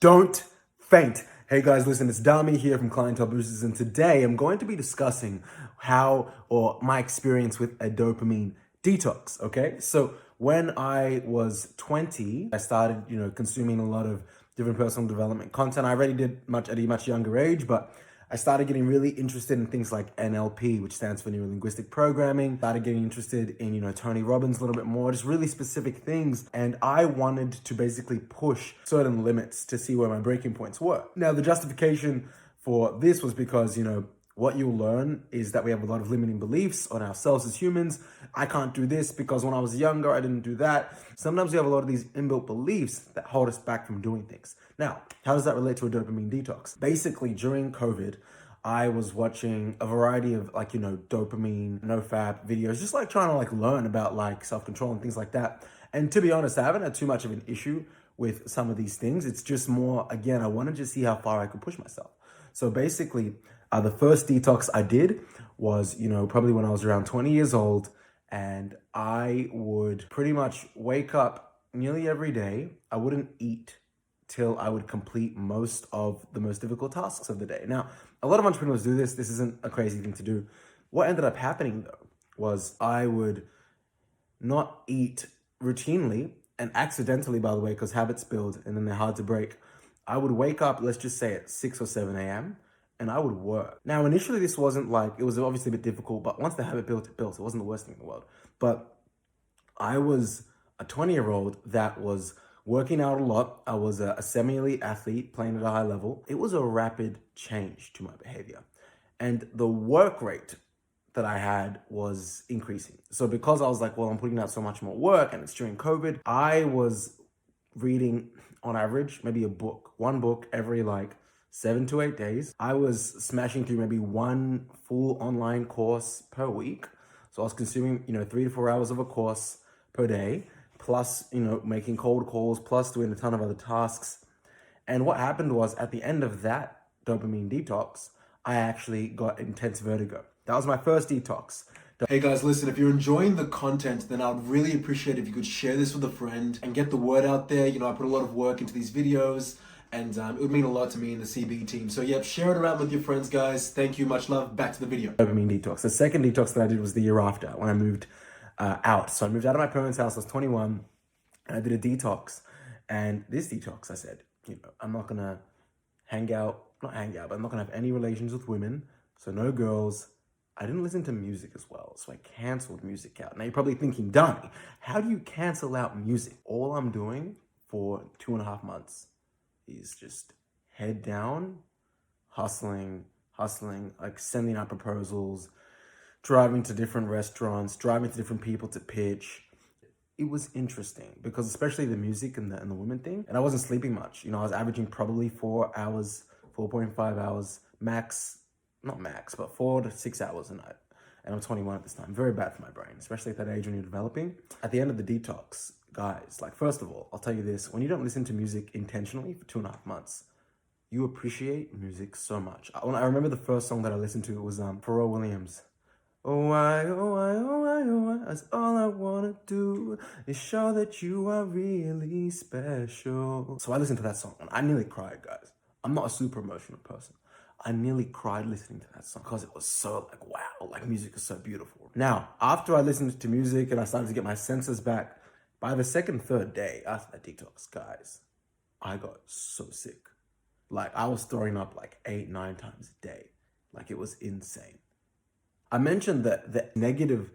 Don't faint. Hey guys, listen, it's Dami here from Clientele Boosters, and today I'm going to be discussing my experience with a dopamine detox, okay? So when I was 20, I started, consuming a lot of different personal development content. I already did much at a much younger age, but I started getting really interested in things like NLP, which stands for Neuro-Linguistic Programming. Started getting interested in, Tony Robbins a little bit more, just really specific things. And I wanted to basically push certain limits to see where my breaking points were. Now, the justification for this was because, what you'll learn is that we have a lot of limiting beliefs on ourselves as humans. I can't do this because when I was younger, I didn't do that. Sometimes we have a lot of these inbuilt beliefs that hold us back from doing things. Now, how does that relate to a dopamine detox? Basically, during COVID, I was watching a variety of dopamine, no-fap videos, just trying to learn about self-control and things like that. And to be honest, I haven't had too much of an issue with some of these things. It's just more, again, I wanted to see how far I could push myself. So basically, the first detox I did was, probably when I was around 20 years old, and I would pretty much wake up nearly every day. I wouldn't eat till I would complete most of the most difficult tasks of the day. Now, a lot of entrepreneurs do this. This isn't a crazy thing to do. What ended up happening though was I would not eat routinely and accidentally, by the way, because habits build and then they're hard to break. I would wake up, let's just say at 6 or 7 a.m. and I would work. Now, initially this wasn't it was obviously a bit difficult, but once the habit built, it built. It wasn't the worst thing in the world. But I was a 20-year-old that was working out a lot. I was a semi-elite athlete playing at a high level. It was a rapid change to my behavior. And the work rate that I had was increasing. So because I was like, well, I'm putting out so much more work and it's during COVID, I was reading on average, maybe one book every 7 to 8 days. I was smashing through maybe one full online course per week. So I was consuming, 3 to 4 hours of a course per day, plus, making cold calls, plus doing a ton of other tasks. And what happened was at the end of that dopamine detox, I actually got intense vertigo. That was my first detox. Hey guys, listen, if you're enjoying the content, then I would really appreciate if you could share this with a friend and get the word out there. I put a lot of work into these videos, and it would mean a lot to me and the CB team. So yep, share it around with your friends, guys. Thank you, much love. Back to the video. Dopamine detox. The second detox that I did was the year after, when I moved out. So I moved out of my parents' house. I was 21, and I did a detox. And this detox, I said, I'm not gonna not hang out, but I'm not gonna have any relations with women. So no girls. I didn't listen to music as well, so I canceled music out. Now you're probably thinking, Donnie, how do you cancel out music? All I'm doing for 2.5 months is just head down, hustling, sending out proposals, driving to different restaurants, driving to different people to pitch. It was interesting because especially the music and the women thing, and I wasn't sleeping much. I was averaging probably 4 hours, 4.5 hours max. Not max, but 4 to 6 hours a night. And I'm 21 at this time. Very bad for my brain, especially at that age when you're developing. At the end of the detox, guys, first of all, I'll tell you this. When you don't listen to music intentionally for 2.5 months, you appreciate music so much. I remember the first song that I listened to was Pharrell Williams. Oh, why, oh, why, oh, why, oh, why, that's all I wanna do is show that you are really special. So I listened to that song and I nearly cried, guys. I'm not a super emotional person. I nearly cried listening to that song because it was so wow, music is so beautiful. Now, after I listened to music and I started to get my senses back, by the second, third day after that detox, guys, I got so sick. I was throwing up 8, 9 times a day. It was insane. I mentioned the negative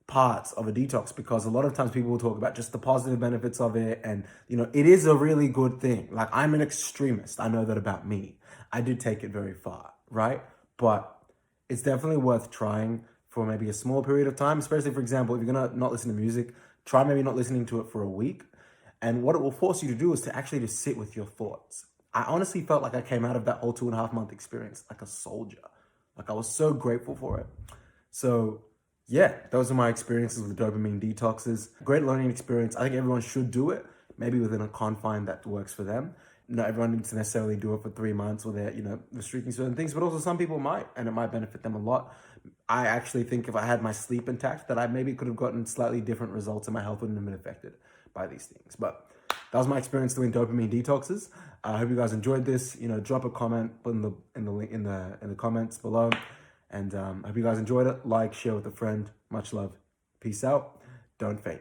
parts of a detox because a lot of times people will talk about just the positive benefits of it, and it is a really good thing. I'm an extremist. I know that about me. I did take it very far, right? But it's definitely worth trying for maybe a small period of time, especially, for example, if you're gonna not listen to music, try maybe not listening to it for a week. And what it will force you to do is to actually just sit with your thoughts. I honestly felt like I came out of that whole 2.5 month experience like a soldier. I was so grateful for it. So yeah, those are my experiences with dopamine detoxes. Great learning experience. I think everyone should do it, maybe within a confine that works for them. Not everyone needs to necessarily do it for 3 months where they're, restricting certain things, but also some people might, and it might benefit them a lot. I actually think if I had my sleep intact, that I maybe could have gotten slightly different results and my health wouldn't have been affected by these things. But that was my experience doing dopamine detoxes. I hope you guys enjoyed this. Drop a comment in the comments below, and I hope you guys enjoyed it. Like, share with a friend. Much love. Peace out. Don't faint.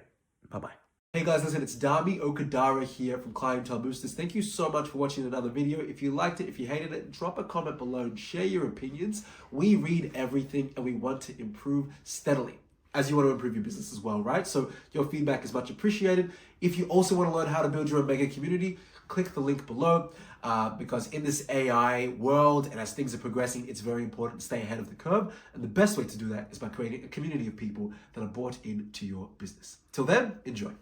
Bye bye. Hey guys, listen, it's Dami Okadara here from Clientele Boosters. Thank you so much for watching another video. If you liked it, if you hated it, drop a comment below and share your opinions. We read everything and we want to improve steadily, as you want to improve your business as well, right? So your feedback is much appreciated. If you also want to learn how to build your own mega community, click the link below, because in this AI world and as things are progressing, it's very important to stay ahead of the curve. And the best way to do that is by creating a community of people that are bought into your business. Till then, enjoy.